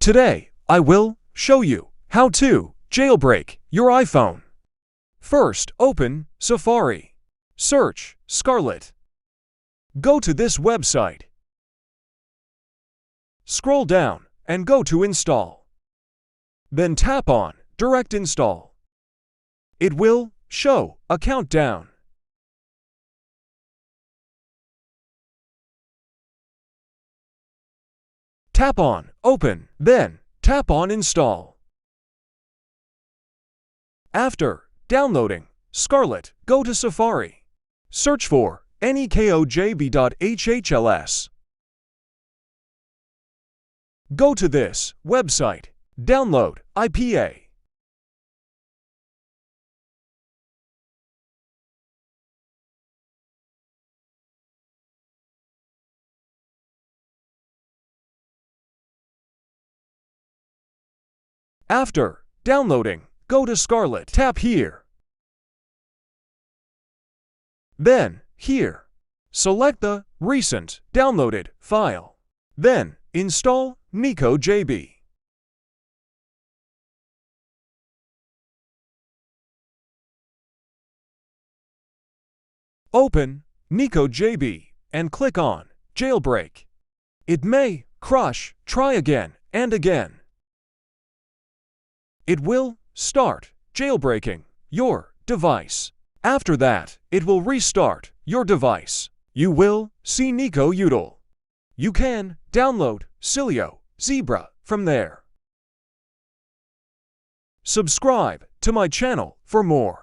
Today, I will show you how to jailbreak your iPhone. First, open Safari. Search Scarlet. Go to this website. Scroll down and go to Install. Then tap on Direct Install. It will show a countdown. Tap on Open, then tap on Install. After downloading Scarlet, go to Safari. Search for nekoJB.hhls. Go to this website. Download IPA. After downloading, go to Scarlet. Tap here. Then, here, select the recent downloaded file. Then, install nekoJB. Open nekoJB and click on Jailbreak. It may crash. Try again and again. It will start jailbreaking your device. After that, it will restart your device. You will see nekoUtil. You can download Cilio Zebra from there. Subscribe to my channel for more.